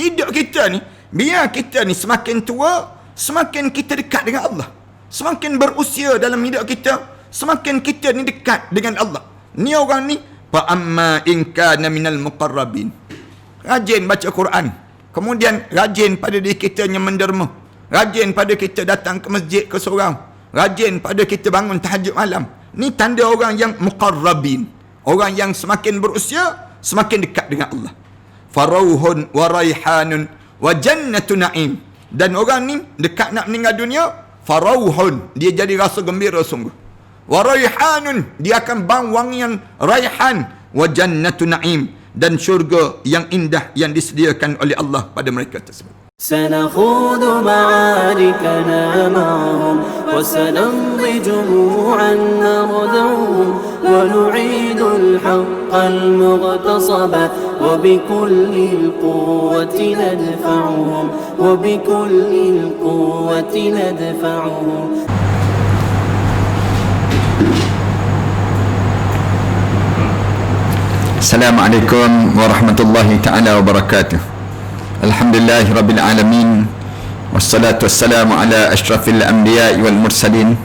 Hidup kita ni, biar kita ni semakin tua, semakin kita dekat dengan Allah. Semakin berusia dalam hidup kita, semakin kita ni dekat dengan Allah. Ni orang ni, fa amma in kana minal muqarrabin. Rajin baca Quran. Kemudian rajin pada diri kita yang menderma. Rajin pada kita datang ke masjid ke surau. Rajin pada kita bangun tahajud malam. Ni tanda orang yang muqarrabin. Orang yang semakin berusia, semakin dekat dengan Allah. Farauhun wa raihanun wa jannatu na'im. Dan orang ni dekat nak meninggal dunia, farauhun, dia jadi rasa gembira sungguh. Wa raihanun, dia akan bau wangian raihan. Wa jannatu na'im, dan syurga yang indah yang disediakan oleh Allah pada mereka tersebut. سنخوض معاركنا معهم وسنمضي جموعا نردعهم ونعيد الحق المغتصب وبكل القوة ندفعهم وبكل القوة ندفعهم. Assalamualaikum warahmatullahi taala wabarakatuh. Alhamdulillah rabbil alamin, wassalatu wassalamu ala asyrafil anbiya'i wal mursalin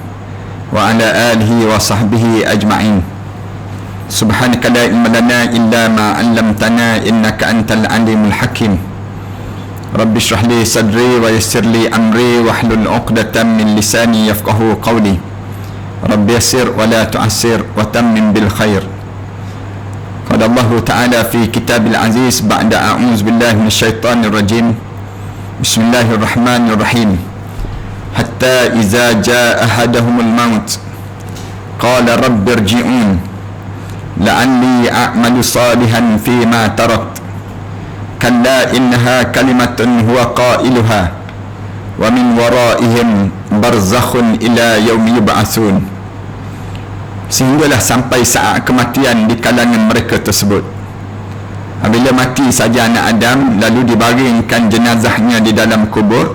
wa ala alihi wa sahbihi ajma'in. Subhanaka la ilma lana illa ma 'allamtana innaka antal alimul hakim. Rabbi shrah li sadri wa yassir li amri wahlul 'uqdatam min lisani yafqahu qawli. Rabbi yassir wa la tu'assir wa tammim bil khair. Qala Allah Ta'ala fi kitabil aziz ba'da a'udzu billahi minasyaitonir rajim. Bismillahirrahmanirrahim. Hatta iza jaa ahaduhumul maut qala rabbi irji'un la'alli a'malu salihan fi ma tarakt. Kalla innaha kalimatun huwa qailuha wa min waraihim barzakhun ila yaumi yub'atsun. Sehinggalah sampai saat kematian di kalangan mereka tersebut. Apabila mati saja anak Adam, lalu dibaringkan jenazahnya di dalam kubur.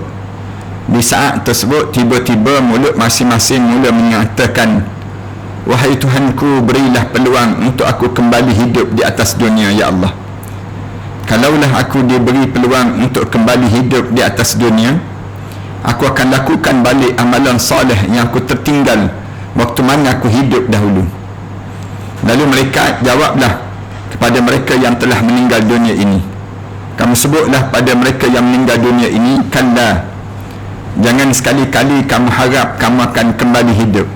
Di saat tersebut tiba-tiba mulut masing-masing mula menyatakan, wahai Tuhanku, berilah peluang untuk aku kembali hidup di atas dunia, ya Allah. Kalaulah aku diberi peluang untuk kembali hidup di atas dunia, aku akan lakukan balik amalan soleh yang aku tertinggal waktu mana aku hidup dahulu. Lalu mereka jawablah kepada mereka yang telah meninggal dunia ini, kamu sebutlah pada mereka yang meninggal dunia ini, kalla, jangan sekali-kali kamu harap kamu akan kembali hidup.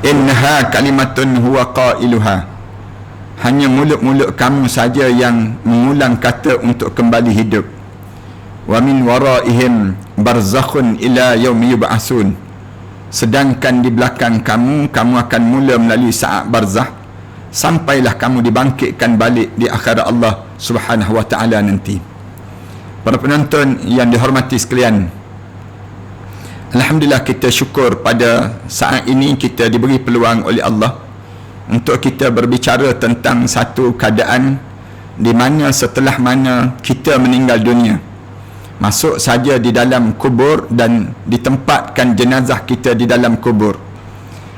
Innaha kalimatun huwa qailuha, hanya mulut-mulut kamu saja yang mengulang kata untuk kembali hidup. Wa min waraihim barzakhun ila yaumi yub'atsun, sedangkan di belakang kamu akan mula melalui saat barzah sampailah kamu dibangkitkan balik di akhirat Allah Subhanahu wa taala nanti. Para penonton yang dihormati sekalian, alhamdulillah kita syukur pada saat ini kita diberi peluang oleh Allah untuk kita berbicara tentang satu keadaan di mana setelah mana kita meninggal dunia, masuk saja di dalam kubur dan ditempatkan jenazah kita di dalam kubur.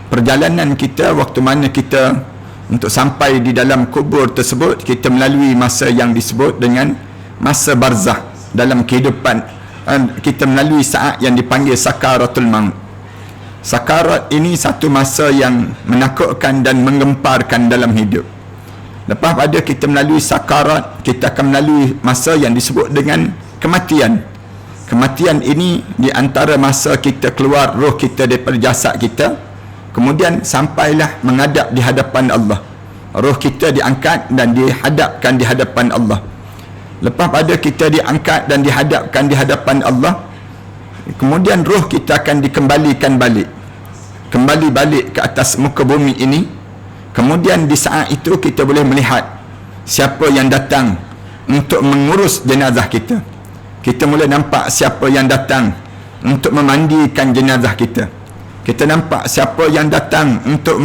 Perjalanan kita waktu mana kita untuk sampai di dalam kubur tersebut, kita melalui masa yang disebut dengan masa barzah dalam kehidupan. Kita melalui saat yang dipanggil sakaratul maut. Sakarat ini satu masa yang menakutkan dan menggemparkan dalam hidup. Lepas pada kita melalui sakarat, kita akan melalui masa yang disebut dengan kematian. Kematian ini di antara masa kita keluar roh kita daripada jasad kita, kemudian sampailah menghadap di hadapan Allah. Roh kita diangkat dan dihadapkan di hadapan Allah. Lepas pada kita diangkat dan dihadapkan di hadapan Allah, kemudian roh kita akan dikembalikan balik, kembali balik ke atas muka bumi ini. Kemudian di saat itu kita boleh melihat siapa yang datang untuk mengurus jenazah kita. Kita mula nampak siapa yang datang untuk memandikan jenazah kita. Kita nampak siapa yang datang untuk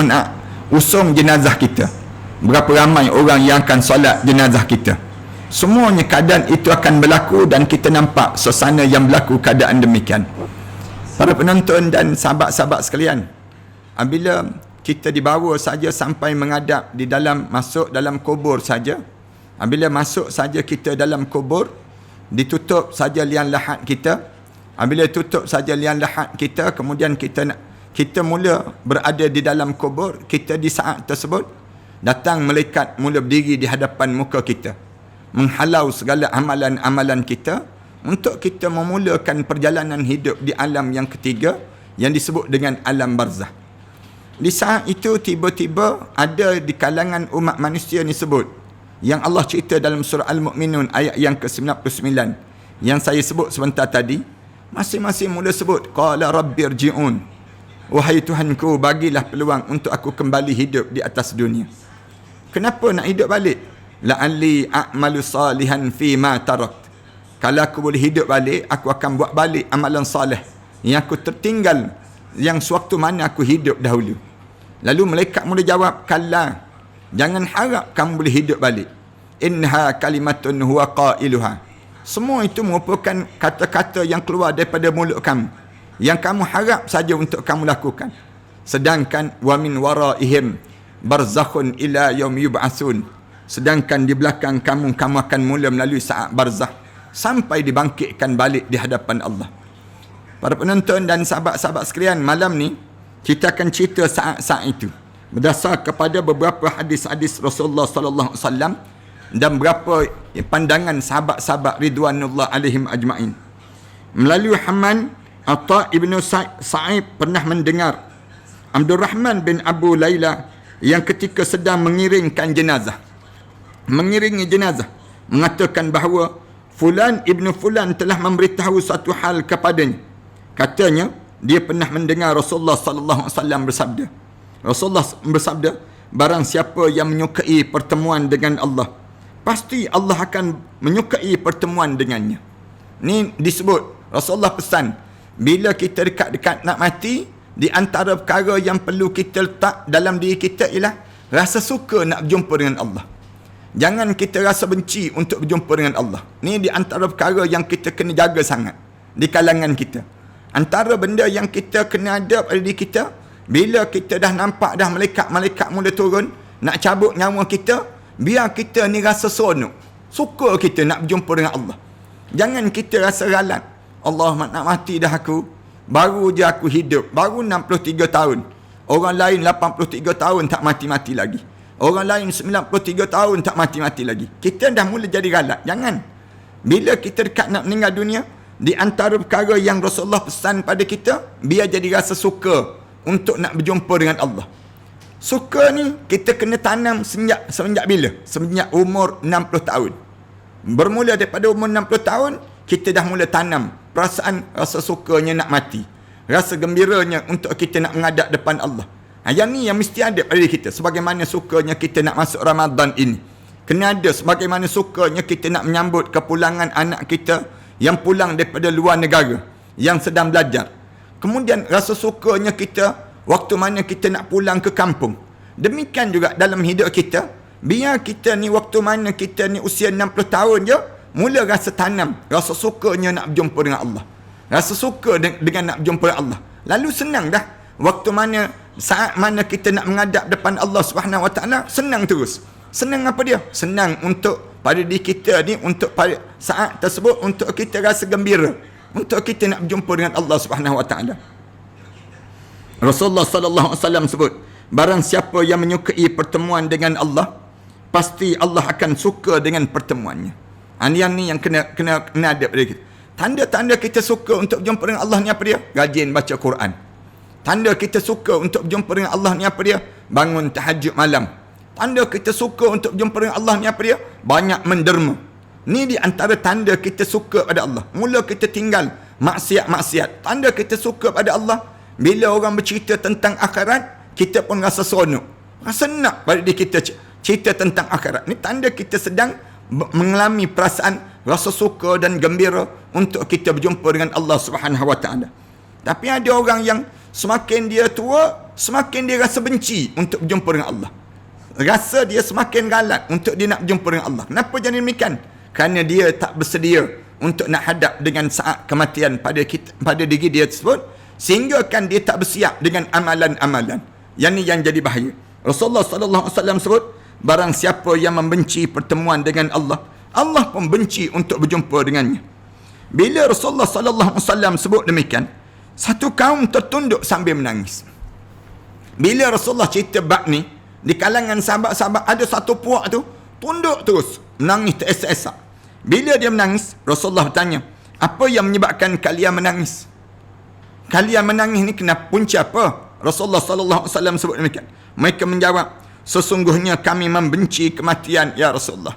usung jenazah kita. Berapa ramai orang yang akan solat jenazah kita. Semuanya keadaan itu akan berlaku dan kita nampak suasana yang berlaku keadaan demikian. Para penonton dan sahabat-sahabat sekalian, apabila kita dibawa saja sampai menghadap di dalam, masuk dalam kubur saja, apabila masuk saja kita dalam kubur, ditutup saja liang lahat kita. Apabila tutup saja liang lahat kita, kemudian kita mula berada di dalam kubur, kita di saat tersebut datang malaikat mula berdiri di hadapan muka kita, menghalau segala amalan-amalan kita untuk kita memulakan perjalanan hidup di alam yang ketiga yang disebut dengan alam barzah. Di saat itu tiba-tiba ada di kalangan umat manusia ni sebut, yang Allah cerita dalam surah Al-Mu'minun ayat yang ke-99 yang saya sebut sebentar tadi, masing-masing mula sebut qala rabbirji'un, wahai Tuhanku, bagilah peluang untuk aku kembali hidup di atas dunia. Kenapa nak hidup balik? La'alli a'malu salihan fi ma tarakt. Kalau aku boleh hidup balik, aku akan buat balik amalan salih yang aku tertinggal yang sewaktu mana aku hidup dahulu. Lalu malaikat mula jawab, kalla, jangan harap kamu boleh hidup balik. Innaha kalimatun huwa qailuha. Semua itu merupakan kata-kata yang keluar daripada mulut kamu, yang kamu harap saja untuk kamu lakukan. Sedangkan wa min waraihim barzakhun ila yaum yub'atsun. Sedangkan di belakang kamu akan mula melalui saat barzakh sampai dibangkitkan balik di hadapan Allah. Para penonton dan sahabat-sahabat sekalian, malam ni kita akan cerita saat-saat itu berdasar kepada beberapa hadis-hadis Rasulullah sallallahu alaihi wasallam dan beberapa pandangan sahabat-sahabat ridwanullah alaihim ajma'in. Melalui Haman, Atha ibnu Sa'ib pernah mendengar Abdul Rahman bin Abu Laila yang ketika sedang mengiringi jenazah mengatakan bahawa Fulan ibnu Fulan telah memberitahu satu hal kepadanya. Katanya dia pernah mendengar Rasulullah sallallahu alaihi wasallam bersabda. Rasulullah bersabda, barang siapa yang menyukai pertemuan dengan Allah, pasti Allah akan menyukai pertemuan dengannya. Ni disebut Rasulullah pesan, bila kita dekat-dekat nak mati, di antara perkara yang perlu kita letak dalam diri kita ialah rasa suka nak berjumpa dengan Allah. Jangan kita rasa benci untuk berjumpa dengan Allah. Ni di antara perkara yang kita kena jaga sangat di kalangan kita. Antara benda yang kita kena ada pada diri kita, bila kita dah nampak dah malaikat mula turun nak cabut nyawa kita, biar kita ni rasa seronok, suka kita nak berjumpa dengan Allah. Jangan kita rasa ralat, Allah nak mati dah aku, baru je aku hidup, baru 63 tahun. Orang lain 83 tahun tak mati-mati lagi. Orang lain 93 tahun tak mati-mati lagi. Kita dah mula jadi ralat. Jangan. Bila kita dekat nak meninggal dunia, di antara perkara yang Rasulullah pesan pada kita, biar jadi rasa suka untuk nak berjumpa dengan Allah. Suka ni kita kena tanam semenjak bila? Semenjak umur 60 tahun. Bermula daripada umur 60 tahun, kita dah mula tanam perasaan rasa sukanya nak mati. Rasa gembiranya untuk kita nak menghadap depan Allah. Yang ni yang mesti ada pada diri kita. Sebagaimana sukanya kita nak masuk Ramadan ini, kena ada. Sebagaimana sukanya kita nak menyambut kepulangan anak kita yang pulang daripada luar negara, yang sedang belajar. Kemudian rasa sukanya kita waktu mana kita nak pulang ke kampung. Demikian juga dalam hidup kita, biar kita ni waktu mana kita ni usia 60 tahun je, mula rasa tanam rasa sukanya nak berjumpa dengan Allah. Rasa suka dengan nak berjumpa dengan Allah. Lalu senang dah. Waktu mana, saat mana kita nak menghadap depan Allah Subhanahu Wa Taala, senang terus. Senang apa dia? Senang untuk pada diri kita ni, untuk pada saat tersebut, untuk kita rasa gembira, untuk kita nak berjumpa dengan Allah Subhanahu Wa Taala. Rasulullah sallallahu alaihi wasallam sebut, barang siapa yang menyukai pertemuan dengan Allah, pasti Allah akan suka dengan pertemuannya. Yang ni yang kena ada pada kita. Tanda-tanda kita suka untuk berjumpa dengan Allah ni apa dia? Rajin baca Quran. Tanda kita suka untuk berjumpa dengan Allah ni apa dia? Bangun tahajud malam. Tanda kita suka untuk berjumpa dengan Allah ni apa dia? Banyak menderma. Ni di antara tanda kita suka pada Allah. Mula kita tinggal maksiat-maksiat. Tanda kita suka pada Allah, bila orang bercerita tentang akhirat, kita pun rasa seronok, rasa nak pada diri kita cerita tentang akhirat. Ni tanda kita sedang mengalami perasaan rasa suka dan gembira untuk kita berjumpa dengan Allah Subhanahu Wa Taala. Tapi ada orang yang semakin dia tua, semakin dia rasa benci untuk berjumpa dengan Allah. Rasa dia semakin galat untuk dia nak berjumpa dengan Allah. Kenapa jadi demikian? Kerana dia tak bersedia untuk nak hadap dengan saat kematian pada diri dia tersebut, sehingga kan dia tak bersiap dengan amalan-amalan. Yang ni yang jadi bahaya. Rasulullah sallallahu alaihi wasallam sebut, barang siapa yang membenci pertemuan dengan Allah, Allah pun benci untuk berjumpa dengannya. Bila Rasulullah sallallahu alaihi wasallam sebut demikian, satu kaum tertunduk sambil menangis. Bila Rasulullah cerita bab ni, di kalangan sahabat-sahabat ada satu puak tu tunduk terus, menangis teresak-esak. Bila dia menangis, Rasulullah bertanya, apa yang menyebabkan kalian menangis? Kalian menangis ni kenapa, punca apa? Rasulullah sallallahu alaihi wasallam sebut demikian. Mereka menjawab, sesungguhnya kami membenci kematian ya Rasulullah.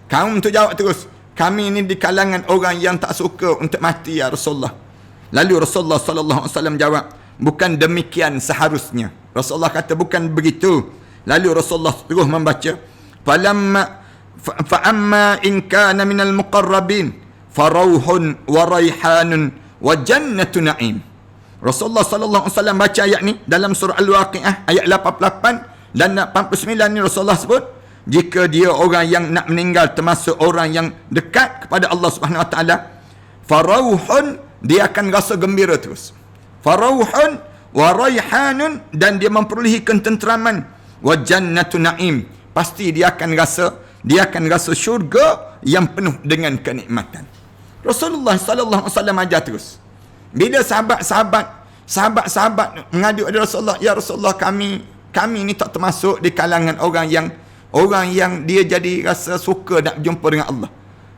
Kaum tu jawab terus, kami ni di kalangan orang yang tak suka untuk mati ya Rasulullah. Lalu Rasulullah sallallahu alaihi wasallam jawab, bukan demikian seharusnya. Rasulullah kata bukan begitu. Lalu Rasulullah terus membaca, fa amma in kana minal muqarrabin farauhun wa raihanun wa jannatu na'im. Rasulullah sallallahu alaihi wasallam baca ayat ni dalam surah Al-Waqiah ayat 88 dan 89 ni. Rasulullah sebut, jika dia orang yang nak meninggal termasuk orang yang dekat kepada Allah Subhanahu Wa Taala, farauhun, dia akan rasa gembira terus. Farauhun wa raihanun, dan dia memperolehi ketenteraman. Wa jannatu na'im, pasti dia akan rasa syurga yang penuh dengan kenikmatan. Rasulullah sallallahu alaihi wasallam ajar terus. Bila sahabat-sahabat mengadu kepada Rasulullah, ya Rasulullah, kami ni tak termasuk di kalangan orang yang dia jadi rasa suka nak berjumpa dengan Allah.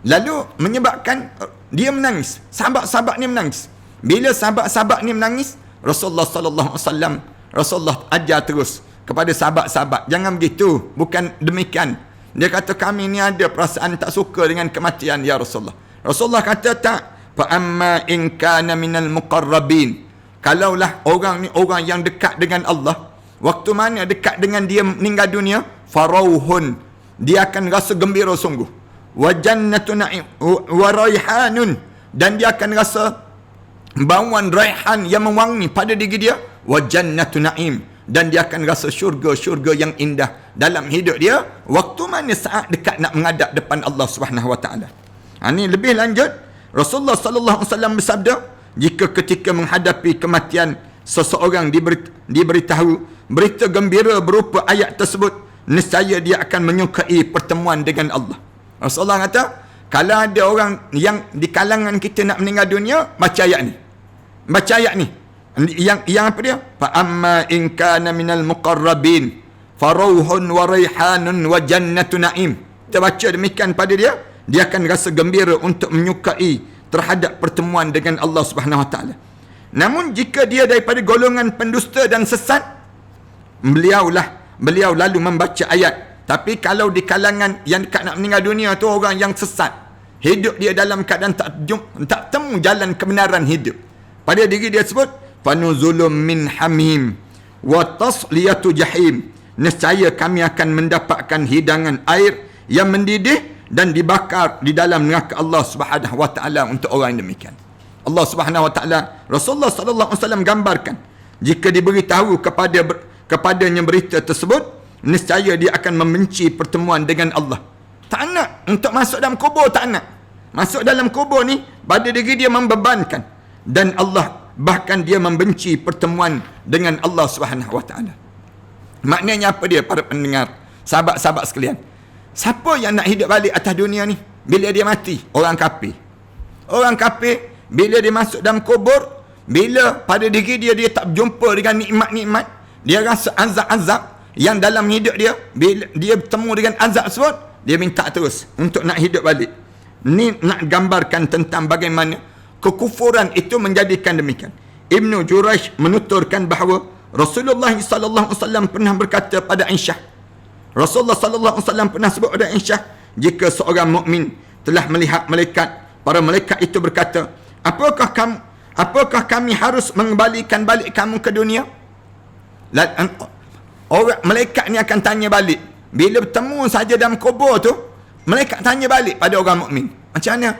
Lalu menyebabkan dia menangis. Sahabat-sahabat ni menangis. Bila sahabat-sahabat ni menangis, Rasulullah sallallahu alaihi wasallam, Rasulullah ajar terus kepada sahabat-sahabat, jangan begitu, bukan demikian. Dia kata kami ni ada perasaan tak suka dengan kematian ya Rasulullah. Rasulullah kata tak, fa amma in kana minal muqarrabin, kalaulah orang ni orang yang dekat dengan Allah, waktu mana dekat dengan dia meninggal dunia, farauhun, dia akan rasa gembira sungguh. Wa jannatu na'im wa raihanun, dan dia akan rasa bauan raihan yang mewangi pada diri dia. Wa jannatu na'im, dan dia akan rasa syurga yang indah dalam hidup dia waktu mana saat dekat nak menghadap depan Allah Subhanahu Wa Taala. Ini lebih lanjut, Rasulullah sallallahu alaihi wasallam bersabda, jika ketika menghadapi kematian seseorang diberitahu berita gembira berupa ayat tersebut, nescaya dia akan menyukai pertemuan dengan Allah. Rasulullah kata, kalau ada orang yang di kalangan kita nak meninggal dunia, baca ayat ni. Baca ayat ni. Yang apa dia? Fa amma in kana minal muqarrabin farauhun wa raihanun wa jannatu na'im. Kita baca demikian pada dia, dia akan rasa gembira untuk menyukai terhadap pertemuan dengan Allah Subhanahu Wa Taala. Namun jika dia daripada golongan pendusta dan sesat, beliau lalu membaca ayat. Tapi kalau di kalangan yang dekat nak meninggal dunia tu orang yang sesat, hidup dia dalam keadaan tak temu jalan kebenaran hidup, pada diri dia sebut, fanuzulum min hamim wa tasliyatu jahim, nescaya kami akan mendapatkan hidangan air yang mendidih dan dibakar di dalam neraka Allah Subhanahu Wa Taala untuk orang yang demikian. Allah Subhanahu Wa Taala, Rasulullah sallallahu alaihi wasallam gambarkan, jika diberitahu kepadanya berita tersebut, nescaya dia akan membenci pertemuan dengan Allah. Tak nak untuk masuk dalam kubur, tak nak. Masuk dalam kubur ni pada diri dia membebankan, dan Allah bahkan dia membenci pertemuan dengan Allah Subhanahu Wa Taala. Maknanya apa dia, para pendengar, sahabat-sahabat sekalian? Siapa yang nak hidup balik atas dunia ni bila dia mati? Orang kafir. Orang kafir bila dia masuk dalam kubur, bila pada diri dia tak berjumpa dengan nikmat-nikmat, dia rasa azab-azab yang dalam hidup dia, bila dia bertemu dengan azab tersebut, dia minta terus untuk nak hidup balik. Ni nak gambarkan tentang bagaimana kekufuran itu menjadikan demikian. Ibnu Jurayj menuturkan bahawa Rasulullah sallallahu alaihi wasallam pernah berkata pada Aisyah, Rasulullah sallallahu alaihi wasallam pernah sebut pada Aisyah, jika seorang mukmin telah melihat malaikat, para malaikat itu berkata, apakah kami harus mengembalikan balik kamu ke dunia? Orang malaikat ni akan tanya balik. Bila bertemu saja dalam kubur tu, malaikat tanya balik pada orang mukmin, macam mana?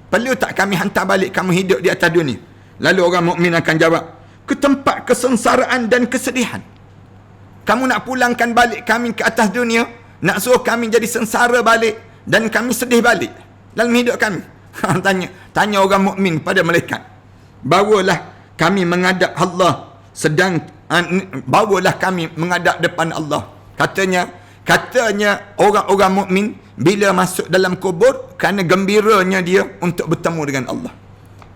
Perlu tak kami hantar balik kamu hidup di atas dunia? Lalu orang mukmin akan jawab, ke tempat kesengsaraan dan kesedihan. Kamu nak pulangkan balik kami ke atas dunia, nak suruh kami jadi sengsara balik dan kami sedih balik dalam hidup kami. Tanya orang mukmin pada malaikat. Bawalah kami menghadap Allah, bawalah kami menghadap depan Allah. Katanya orang-orang mukmin bila masuk dalam kubur kerana gembiranya dia untuk bertemu dengan Allah.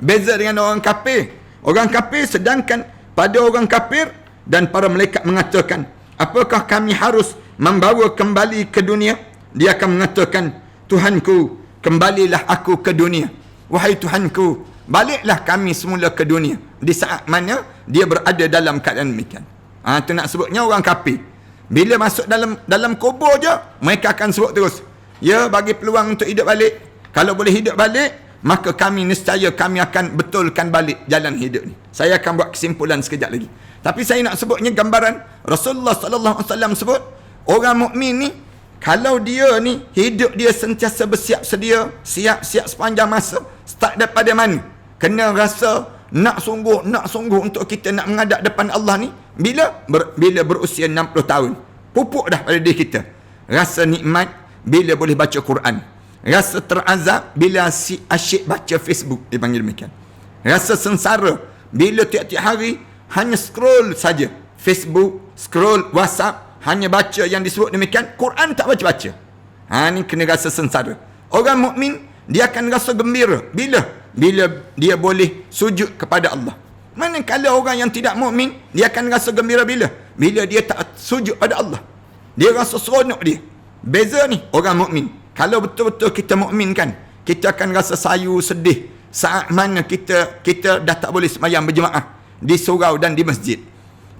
Beza dengan orang kafir. Orang kafir, sedangkan pada orang kafir dan para malaikat mengatakan, apakah kami harus membawa kembali ke dunia? Dia akan mengatakan, Tuhanku, kembalilah aku ke dunia. Wahai Tuhanku, baliklah kami semula ke dunia. Di saat mana dia berada dalam keadaan demikian. Itu nak sebutnya orang kafir. Bila masuk dalam kubur je, mereka akan sebut terus, ya, bagi peluang untuk hidup balik. Kalau boleh hidup balik, maka kami nescaya kami akan betulkan balik jalan hidup ni. Saya akan buat kesimpulan sekejap lagi. Tapi saya nak sebutnya gambaran Rasulullah sallallahu alaihi wasallam sebut, orang mukmin ni, kalau dia ni hidup dia sentiasa bersiap sedia, siap sepanjang masa, start daripada mana? Kena rasa nak sungguh untuk kita nak menghadap depan Allah ni bila berusia 60 tahun. Pupuk dah pada diri kita. Rasa nikmat bila boleh baca Quran. Rasa terazab bila asyik baca Facebook, dipanggil demikian. Rasa sengsara bila tiap-tiap hari hanya scroll saja Facebook, scroll WhatsApp, hanya baca yang disebut demikian, Quran tak baca-baca. Ni kena rasa sengsara. Orang mukmin dia akan rasa gembira bila dia boleh sujud kepada Allah. Manakala orang yang tidak mukmin, dia akan rasa gembira bila dia tak sujud pada Allah. Dia rasa seronok dia. Beza ni orang mukmin. Kalau betul-betul kita mukmin kan, kita akan rasa sayu, sedih saat mana kita dah tak boleh sembahyang berjemaah di surau dan di masjid.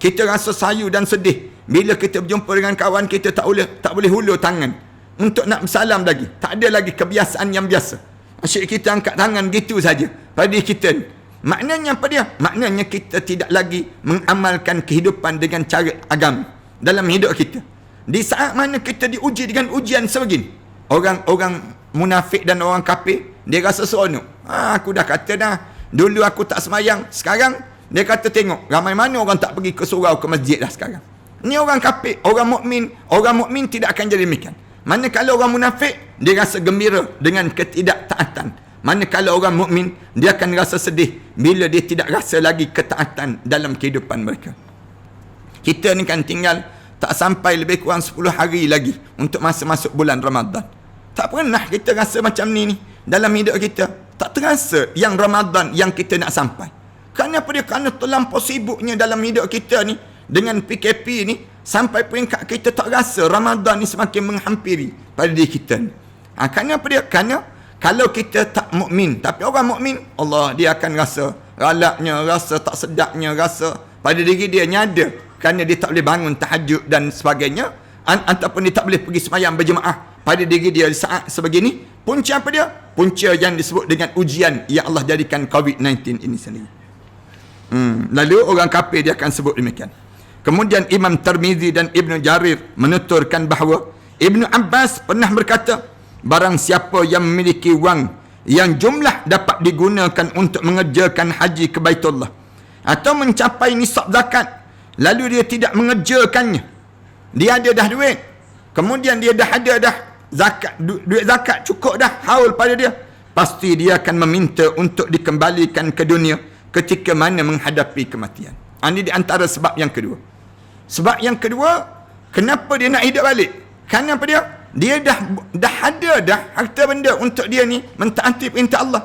Kita rasa sayu dan sedih bila kita berjumpa dengan kawan kita tak boleh hulur tangan untuk nak bersalam lagi. Tak ada lagi kebiasaan yang biasa. Asyik kita angkat tangan gitu saja pada diri kita ni. Maknanya apa dia? Maknanya kita tidak lagi mengamalkan kehidupan dengan cara agama dalam hidup kita. Di saat mana kita diuji dengan ujian sebegini, orang munafik dan orang kafir, dia rasa seronok. Aku dah kata dah, dulu aku tak semayang, sekarang dia kata tengok ramai mana orang tak pergi ke surau, ke masjid dah sekarang. Ni orang kafir. Orang mukmin tidak akan jadi demikian. Manakala orang munafik, dia rasa gembira dengan ketidaktaatan. Manakala orang mukmin, dia akan rasa sedih bila dia tidak rasa lagi ketaatan dalam kehidupan mereka. Kita ni kan tinggal tak sampai lebih kurang 10 hari lagi untuk masa masuk bulan Ramadan. Tak pernah kita rasa macam ni dalam hidup kita. Tak terasa yang Ramadan yang kita nak sampai. Kerana apa dia? Kerana terlampau sibuknya dalam hidup kita ni dengan PKP ni, sampai peringkat kita tak rasa Ramadan ni semakin menghampiri pada diri kita ni. Kerana apa dia? Kerana kalau kita tak mukmin, tapi orang mukmin, Allah, dia akan rasa galaknya, rasa tak sedapnya, rasa pada diri dia nyada kerana dia tak boleh bangun tahajud dan sebagainya, ataupun dia tak boleh pergi sembahyang berjemaah pada diri dia saat sebegini. Punca apa dia? Punca yang disebut dengan ujian yang Allah jadikan COVID-19 ini sendiri. Lalu orang kafir dia akan sebut demikian. Kemudian Imam Tirmizi dan Ibn Jarir menuturkan bahawa Ibn Abbas pernah berkata, barang siapa yang memiliki wang yang jumlah dapat digunakan untuk mengerjakan haji ke Baitullah atau mencapai nisab zakat, lalu dia tidak mengerjakannya, dia ada dah duit, kemudian dia dah ada dah zakat, duit zakat cukup dah haul pada dia, pasti dia akan meminta untuk dikembalikan ke dunia ketika mana menghadapi kematian. Ini di antara sebab yang kedua. Sebab yang kedua, kenapa dia nak hidup balik? Kerana apa dia? Dia dah ada dah harta benda untuk dia ni mentaati perintah Allah.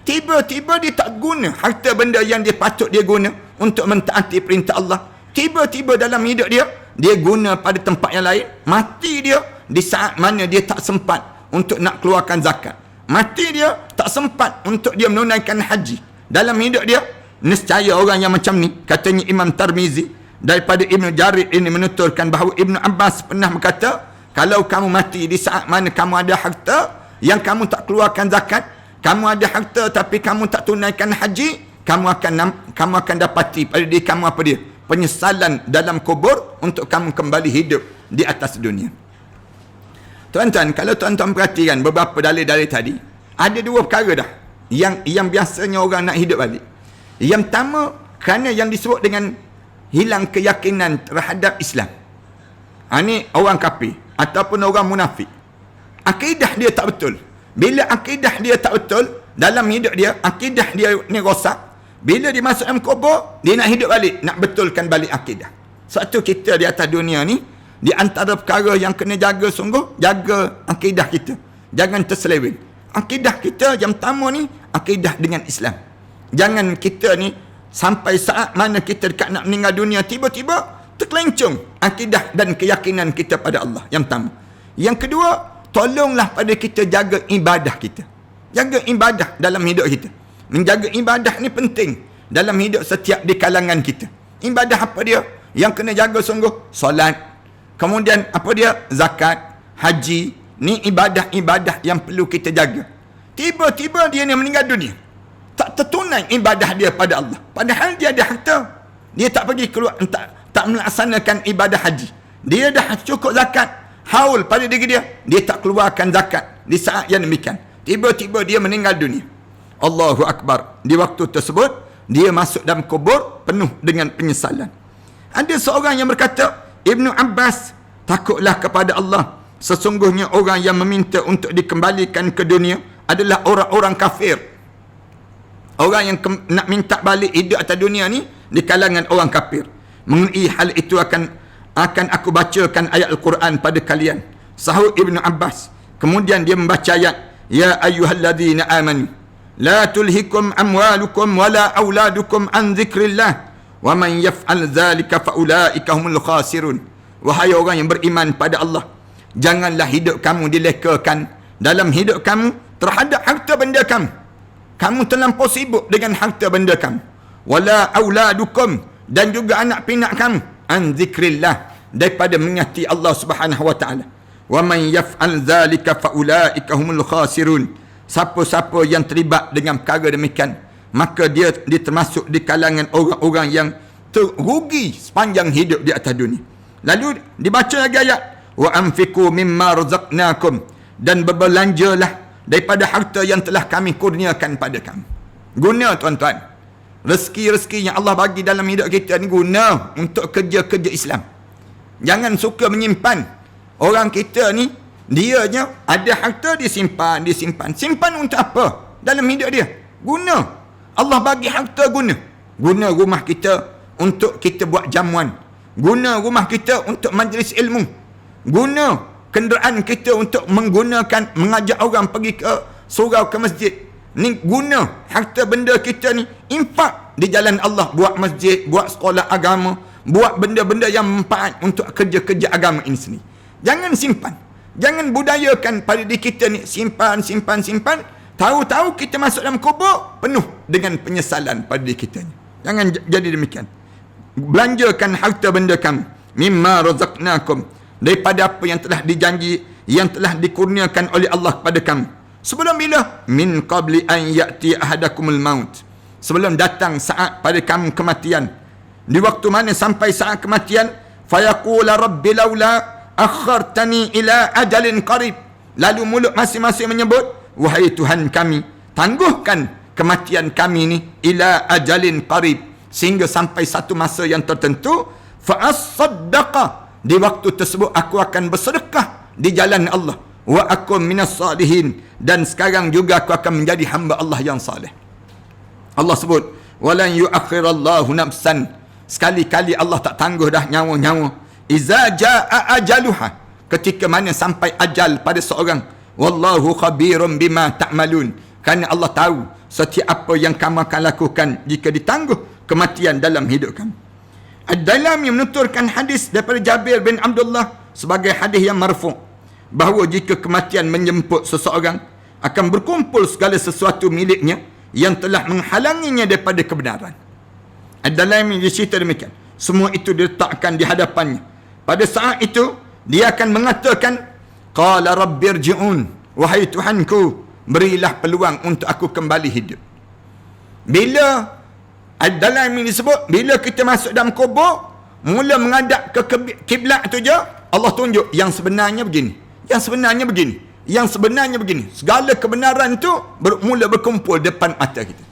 Tiba-tiba dia tak guna harta benda yang dia patut dia guna untuk mentaati perintah Allah. Tiba-tiba dalam hidup dia guna pada tempat yang lain. Mati dia di saat mana dia tak sempat untuk nak keluarkan zakat. Mati dia tak sempat untuk dia menunaikan haji. Dalam hidup dia, nescaya orang yang macam ni, katanya Imam Tirmizi daripada Ibn Jarir ini menuturkan bahawa Ibn Abbas pernah berkata, kalau kamu mati di saat mana kamu ada harta yang kamu tak keluarkan zakat, kamu ada harta tapi kamu tak tunaikan haji, kamu akan dapati pada diri kamu apa dia? Penyesalan dalam kubur untuk kamu kembali hidup di atas dunia. Tuan-tuan, kalau tuan-tuan perhatikan beberapa dalil-dalil tadi, ada dua perkara dah yang biasanya orang nak hidup balik. Yang pertama, kerana yang disebut dengan hilang keyakinan terhadap Islam. Ini orang kafir ataupun orang munafik. Akidah dia tak betul. Bila akidah dia tak betul dalam hidup dia, akidah dia ni rosak. Bila dia masuk dalam kubur, dia nak hidup balik, nak betulkan balik akidah. Sebab tu kita di atas dunia ni Di antara perkara yang kena jaga sungguh, jaga akidah kita. Jangan terseleweng. Akidah kita yang pertama ni, akidah dengan Islam. Jangan kita ni sampai saat mana kita dekat nak meninggal dunia, tiba-tiba terkelencung akidah dan keyakinan kita pada Allah. Yang pertama. Yang kedua, tolonglah pada kita jaga ibadah kita. Jaga ibadah dalam hidup kita. Menjaga ibadah ni penting dalam hidup setiap di kalangan kita. Ibadah apa dia? Yang kena jaga sungguh, solat. Kemudian apa dia? Zakat, haji. Ni ibadah-ibadah yang perlu kita jaga. Tiba-tiba dia ni meninggal dunia, tak tertunai ibadah dia pada Allah. Padahal dia ada harta. Dia tak pergi keluar, tak melaksanakan ibadah haji. Dia dah cukup zakat, haul pada diri dia, dia tak keluarkan zakat di saat yang demikian. Tiba-tiba dia meninggal dunia. Allahu Akbar. Di waktu tersebut, dia masuk dalam kubur penuh dengan penyesalan. Ada seorang yang berkata, Ibnu Abbas, takutlah kepada Allah. Sesungguhnya orang yang meminta untuk dikembalikan ke dunia adalah orang-orang kafir. Orang yang nak minta balik hidup atas dunia ni di kalangan orang kafir. Mengenai hal itu akan aku bacakan ayat Al-Quran pada kalian. Sahut Ibnu Abbas. Kemudian dia membaca ayat, Ya ayyuhalladzina amanu la tulhikum amwalukum wala auladukum an dzikrillah wa man yaf'al dzalika faulaika humul khasirun. Wahai orang yang beriman pada Allah, janganlah hidup kamu dilekakan dalam hidup kamu terhadap harta benda kamu. Kamu terlampau sibuk dengan harta benda kamu. Wala auladukum, dan juga anak pinak kamu, an zikrillah, daripada mengingati Allah Subhanahu wa taala. Wa man yaf'al dzalika faulaika humul khasirun. Siapa-siapa yang terlibat dengan perkara demikian, maka dia termasuk di kalangan orang-orang yang terrugi sepanjang hidup di atas dunia. Lalu dibaca lagi ayat, wa anfiqu mimma razaqnakum, dan berbelanjalah daripada harta yang telah kami kurniakan pada kamu. Guna tuan-tuan. Rezeki-rezeki yang Allah bagi dalam hidup kita ni guna untuk kerja-kerja Islam. Jangan suka menyimpan. Orang kita ni, dianya ada harta dia simpan. Simpan untuk apa? Dalam hidup dia. Guna. Allah bagi harta guna. Guna rumah kita untuk kita buat jamuan. Guna rumah kita untuk majlis ilmu. Guna kenderaan kita untuk mengajak orang pergi ke surau ke masjid. Ni guna harta benda kita ni, infak di jalan Allah, buat masjid, buat sekolah agama, buat benda-benda yang manfaat untuk kerja-kerja agama ini sendiri. Jangan simpan. Jangan budayakan pada diri kita ni simpan. Tahu-tahu kita masuk dalam kubur penuh dengan penyesalan pada diri kita ni. Jangan jadi demikian. Belanjakan harta benda kamu mimma razaqnakum, daripada apa yang telah dijanji, yang telah dikurniakan oleh Allah kepada kamu. Sebelum bila? Min qabli an ya'ti ahadakumul maut. Sebelum datang saat pada kamu kematian. Di waktu mana sampai saat kematian? Fayaqula rabbi laula akhartani ila ajalin qarib. Lalu mulut masing-masing menyebut, wahai Tuhan kami, tangguhkan kematian kami ni ila ajalin qarib, sehingga sampai satu masa yang tertentu, fa as-saddaqa, di waktu tersebut aku akan bersedekah di jalan Allah, wa akum minas salihin, dan sekarang juga aku akan menjadi hamba Allah yang saleh. Allah sebut, walan yuakhirallahu nafsan, sekali-kali Allah tak tangguh dah nyawa-nyawa, iza jaa ajaluha, ketika mana sampai ajal pada seorang. Wallahu khabirum bima ta'malun, kerana Allah tahu setiap apa yang kamu akan lakukan jika ditangguh kematian dalam hidup kamu. Ad-Dalami menuturkan hadis daripada Jabir bin Abdullah sebagai hadis yang marfu', bahawa jika kematian menjemput seseorang, akan berkumpul segala sesuatu miliknya yang telah menghalanginya daripada kebenaran. Ad-Dalami cerita demikian. Semua itu diletakkan di hadapannya. Pada saat itu, dia akan mengatakan, Qala rabbirji'un, wahai Tuhanku, berilah peluang untuk aku kembali hidup. Bila Ad-Dalami disebut, bila kita masuk dalam kubur, mula menghadap ke kiblat tu je, Allah tunjuk yang sebenarnya begini, yang sebenarnya begini, yang sebenarnya begini. Segala kebenaran tu mula berkumpul depan mata kita.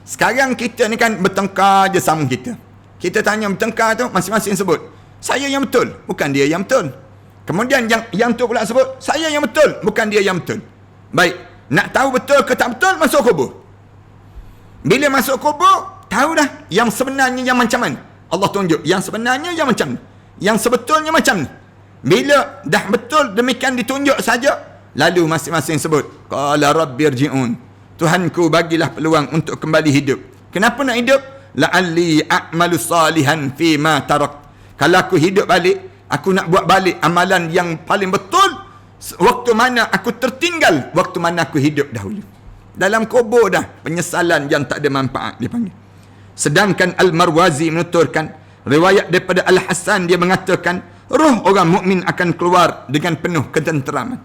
Sekarang kita ni kan bertengkar je sama kita. Kita tanya bertengkar tu, masing-masing sebut, saya yang betul, bukan dia yang betul. Kemudian yang tu pula sebut, saya yang betul, bukan dia yang betul. Baik, nak tahu betul ke tak betul, masuk kubur. Bila masuk kubur, tahu dah yang sebenarnya yang macam mana. Allah tunjuk yang sebenarnya yang macam ni, yang sebetulnya macam ni. Bila dah betul demikian ditunjuk saja, lalu masing-masing sebut, qala rabbirji'un, Tuhanku bagilah peluang untuk kembali hidup. Kenapa nak hidup? La'alli a'malu salihan fi ma tarak. Kalau aku hidup balik, aku nak buat balik amalan yang paling betul waktu mana aku tertinggal, waktu mana aku hidup dahulu. Dalam kubur dah penyesalan yang tak ada manfaat dipanggil. Sedangkan Al-Marwazi menuturkan riwayat daripada Al-Hasan, dia mengatakan roh orang mukmin akan keluar dengan penuh ketenteraman.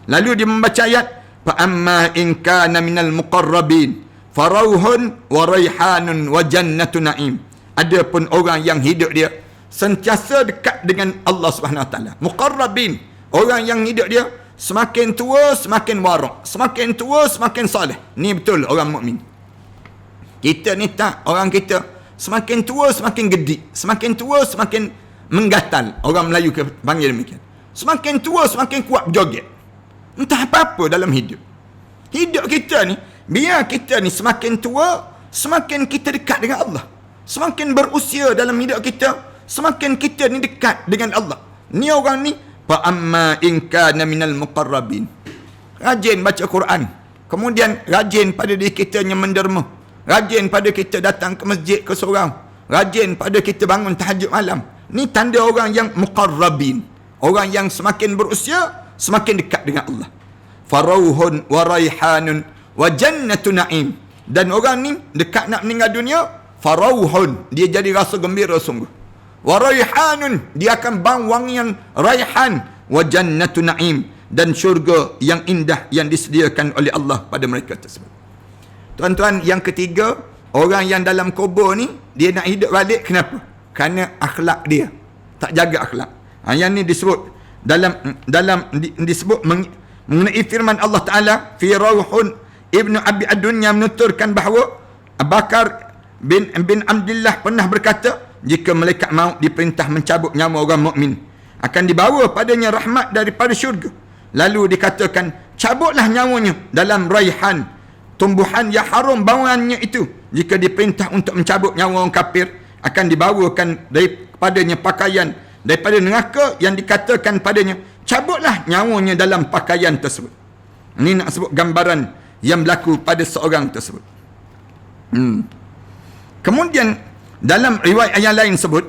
Lalu dia membaca ayat, fa amma in kana minal muqarrabin farauhun wa raihanun wa jannatu na'im. Adapun orang yang hidup dia sentiasa dekat dengan Allah Subhanahu Wa Taala, muqarrabin, orang yang hidup dia semakin tua semakin warak, semakin tua semakin soleh. Ni betul orang mukmin. Kita ni tak, orang kita semakin tua semakin gedik, semakin tua semakin menggatal. Orang Melayu panggil demikian. Semakin tua semakin kuat berjoget. Entah apa-apa dalam hidup. Hidup kita ni, biar kita ni semakin tua, semakin kita dekat dengan Allah. Semakin berusia dalam hidup kita, semakin kita ni dekat dengan Allah. Ni orang ni, fa amma in kana minal muqarrabin. Rajin baca Quran. Kemudian rajin pada diri kita yang menderma. Rajin pada kita datang ke masjid ke surau. Rajin pada kita bangun tahajud malam. Ni tanda orang yang muqarrabin. Orang yang semakin berusia, semakin dekat dengan Allah. Farauhun wa raihanun wa jannatu na'im. Dan orang ni dekat nak meninggal dunia, farauhun, dia jadi rasa gembira sungguh. Wa raihanun, dia akan bau wangian raihan. Wa jannatu na'im, dan syurga yang indah yang disediakan oleh Allah pada mereka tersebut. Tuan-tuan, yang ketiga, orang yang dalam kubur ni, dia nak hidup balik. Kenapa? Kerana akhlak dia tak jaga akhlak. Yang ni disebut disebut mengenai firman Allah Ta'ala, fi Rauhun Ibnu Abi Ad-Dunya menuturkan bahawa Bakar bin Abdullah pernah berkata, jika malaikat maut diperintah mencabut nyawa orang mukmin, akan dibawa padanya rahmat daripada syurga. Lalu dikatakan, cabutlah nyawanya dalam raihan, tumbuhan yang haram bauannya itu. Jika diperintah untuk mencabut nyawa orang kafir, akan dibawakan daripadanya pakaian daripada neraka yang dikatakan padanya, cabutlah nyawanya dalam pakaian tersebut. Ini nak sebut gambaran yang berlaku pada seorang tersebut. Kemudian dalam riwayat yang lain sebut,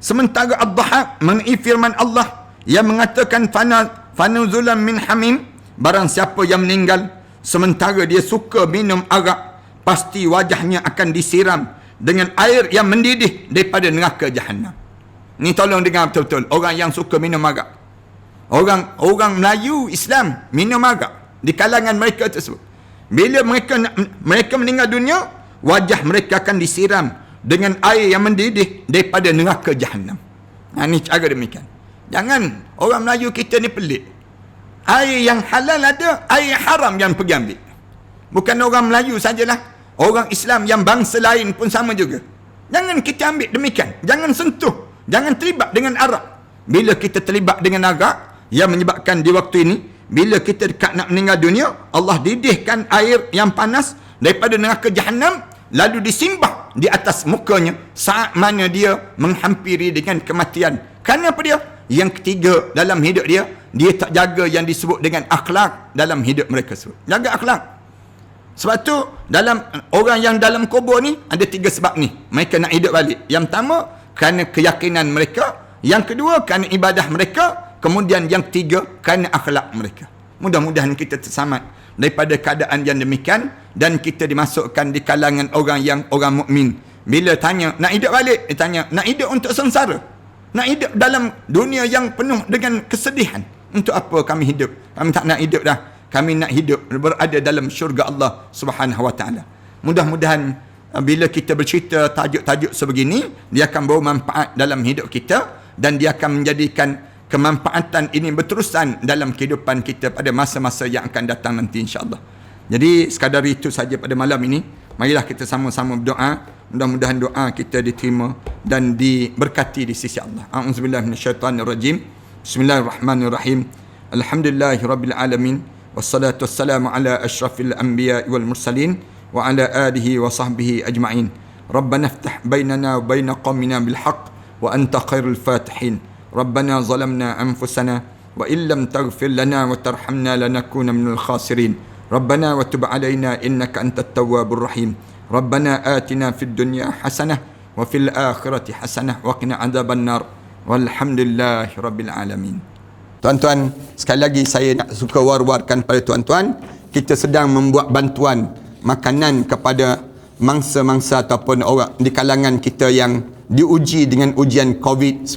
sementara Ad-Dhahhak mengenai firman Allah yang mengatakan fanuzulan min hamim, barang siapa yang meninggal sementara dia suka minum arak, pasti wajahnya akan disiram dengan air yang mendidih daripada neraka Jahannam. Ni tolong dengar betul-betul, orang yang suka minum arak. Orang Melayu Islam minum arak di kalangan mereka tersebut. Bila mereka meninggal dunia, wajah mereka akan disiram dengan air yang mendidih daripada neraka Jahannam. Ni cara demikian. Jangan, orang Melayu kita ni pelik. Air yang halal ada, air haram yang pergi ambil. Bukan orang Melayu sajalah, orang Islam yang bangsa lain pun sama juga. Jangan kita ambil demikian. Jangan sentuh. Jangan terlibat dengan arak. Bila kita terlibat dengan arak, yang menyebabkan di waktu ini, bila kita dekat nak meninggal dunia, Allah didihkan air yang panas daripada neraka Jahannam, lalu disimbah di atas mukanya saat mana dia menghampiri dengan kematian. Kerana apa dia? Yang ketiga dalam hidup dia, dia tak jaga yang disebut dengan akhlak dalam hidup mereka sebut. Jaga akhlak. Sebab tu dalam orang yang dalam kubur ni ada 3 sebab ni mereka nak hidup balik. Yang pertama kerana keyakinan mereka, yang kedua kerana ibadah mereka, kemudian yang ketiga kerana akhlak mereka. Mudah-mudahan kita terselamat daripada keadaan yang demikian dan kita dimasukkan di kalangan orang mukmin. Bila tanya nak hidup balik, dia tanya nak hidup untuk sengsara, nak hidup dalam dunia yang penuh dengan kesedihan. Untuk apa kami hidup? Kami tak nak hidup dah. Kami nak hidup berada dalam syurga Allah Subhanahu Wa Taala. Mudah-mudahan bila kita bercerita tajuk-tajuk sebegini, dia akan bawa manfaat dalam hidup kita dan dia akan menjadikan kemanfaatan ini berterusan dalam kehidupan kita pada masa-masa yang akan datang nanti, insya-Allah. Jadi sekadar itu saja pada malam ini. Marilah kita sama-sama berdoa. Mudah-mudahan doa kita diterima dan diberkati di sisi Allah. A'udzubillahi minasyaitonirrajim. Bismillahirrahmanirrahim. Alhamdulillahirabbil alamin. Wassalatu wassalamu ala asyrafil anbiya'i wal mursalin wa ala alihi wa sahbihi ajma'in. Rabbana iftah bainana wa baina qaumina bil haqq wa anta khairul fatihin. Rabbana zalamna anfusana wa illam taghfir lana wa tarhamna lanakuna minal khasirin. Rabbana wa tub alaina innaka antat tawwabur rahim. Rabbana atina fid dunya hasanah wa fil akhirati hasanah wa qina adzaban nar. Walhamdulillahi rabbil alamin. Tuan-tuan, sekali lagi saya nak suka war-warkan pada tuan-tuan, kita sedang membuat bantuan makanan kepada mangsa-mangsa ataupun orang di kalangan kita yang diuji dengan ujian COVID-19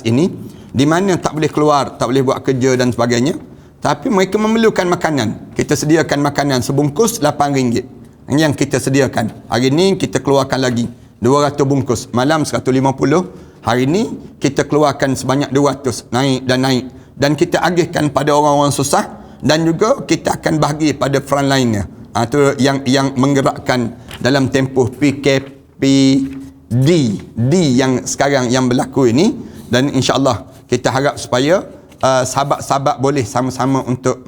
ini, di mana tak boleh keluar, tak boleh buat kerja dan sebagainya, tapi mereka memerlukan makanan. Kita sediakan makanan sebungkus RM8 yang kita sediakan. Hari ini kita keluarkan lagi 200 bungkus, malam 150, hari ini kita keluarkan sebanyak 200, naik dan naik, dan kita agihkan pada orang-orang susah, dan juga kita akan bahagi pada front line-nya. Itu yang menggerakkan dalam tempoh PKPD yang sekarang yang berlaku ini. Dan insya-Allah kita harap supaya sahabat-sahabat boleh sama-sama untuk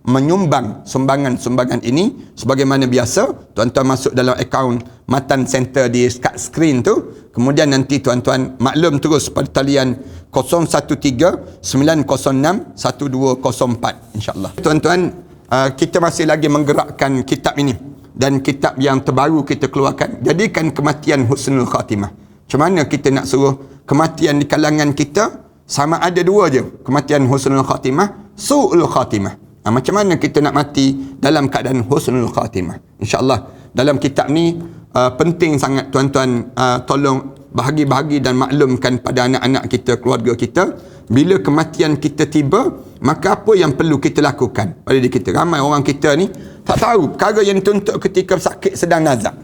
menyumbang sumbangan ini sebagaimana biasa. Tuan-tuan masuk dalam akaun Matan Center di kat skrin tu, kemudian nanti tuan-tuan maklum terus pada talian 013-906-1204 insya-Allah. Tuan-tuan, kita masih lagi menggerakkan kitab ini, dan kitab yang terbaru kita keluarkan, jadikan kematian husnul khatimah. Macam mana kita nak suruh kematian di kalangan kita sama ada dua je, kematian husnul khatimah, su'ul khatimah. Macam mana kita nak mati dalam keadaan husnul khatimah? InsyaAllah dalam kitab ni penting sangat tuan-tuan tolong bahagi-bahagi dan maklumkan pada anak-anak kita, keluarga kita, bila kematian kita tiba, maka apa yang perlu kita lakukan pada diri kita. Ramai orang kita ni tak tahu perkara yang tuntut ketika sakit sedang nazak.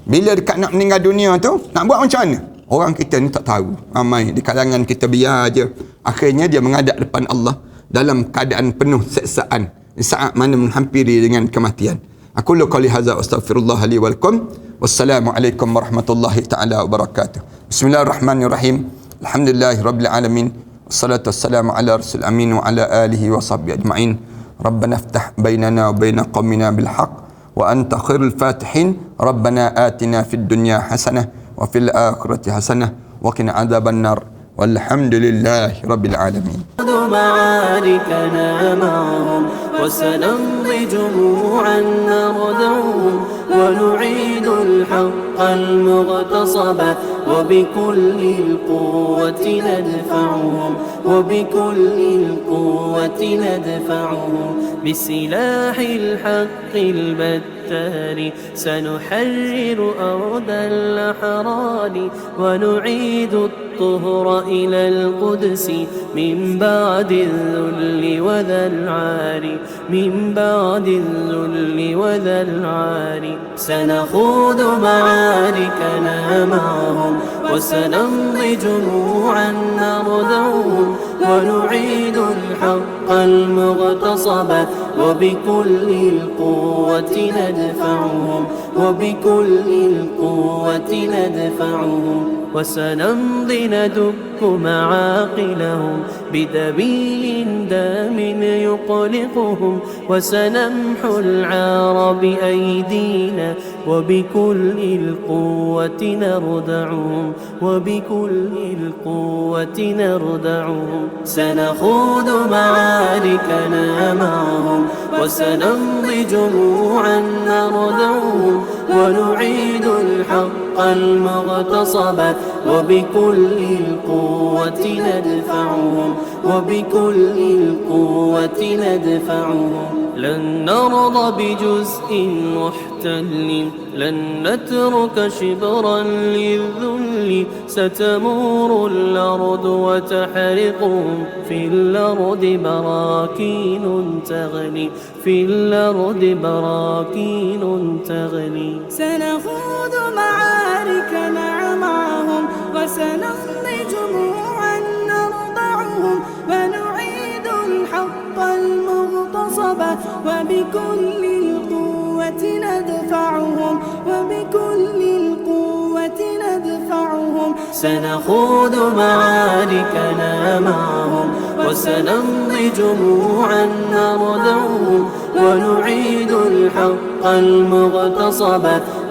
Bila dekat nak meninggal dunia tu, nak buat macam mana? Orang kita ni tak tahu. Ramai di kalangan kita biar je. Akhirnya dia menghadap depan Allah dalam keadaan penuh seksaan di saat mana menghampiri dengan kematian. Aku qouli hadza astaghfirullah li wa lakum. Wassalamualaikum warahmatullahi taala wabarakatuh. Bismillahirrahmanirrahim. Alhamdulillahirabbil alamin. Wassalatu wassalamu ala rasul amin wa ala alihi wa sahbihi ajma'in. Rabbana iftah bainana wa baina qaumina bil haqq wa anta khairul fatihin. Rabbana atina fid dunya hasanah wa fil akhirati hasanah wa qina adzaban nar. Walhamdulillahi rabbil alamin. معاركنا معهم وسنمضي جموعا نردعهم ونعيد الحق المغتصب وبكل القوة ندفعهم وبكل القوة ندفعهم بسلاح الحق البتار سنحرر أرض الأحرار ونعيد الطهر إلى القدس من بعد الذل وذا العار من بعد الذل وذا العار سنخوض معاركنا معهم وسنمضي جموعا نردعهم ونعيد الحق المغتصب وبكل القوة ندفعهم وبكل القوة ندفعهم وسنمضي ندك معاقلهم بدبيل دام يقلقهم وسنمحو العار بأيدينا وبكل القوة نردعهم وبكل القوة نردعهم سنخوض معاركنا معهم وسنمضي جموعا نردعهم ونعيد الحق المغتصب وبكل القوة ندفعهم وبكل القوة ندفعهم لن نرضى بجزء محتل لن نترك شبرا للذل ستمور الأرض وتحرقهم في الأرض براكين تغلي في الأرض براكين تغلي سنخوض معاركنا معهم وسنمضي جموعا نرضعهم ونعيد الحق المغتصب وبكل القوة ندفعهم وبكل القوة ندفعهم سنخوض معاركنا معهم وسنمضي جموعا نردعهم ونعيد الحق المغتصب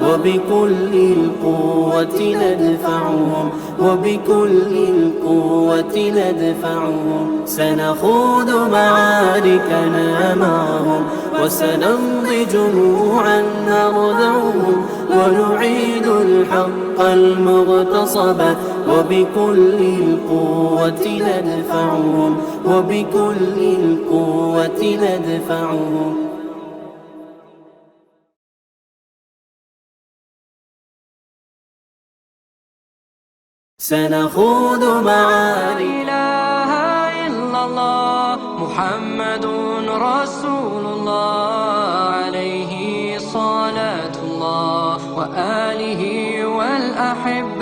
وبكل القوة ندفعهم وبكل القوة ندفعهم سنخوض معاركنا معهم وسنمضي جموعا نردعهم ونعيد الحق المغتصب وبكل القوة ندفعهم وبكل القوة ندفعهم سنخوض معارك لا إله إلا الله محمد رسول الله عليه صلاة الله وآله والأحبة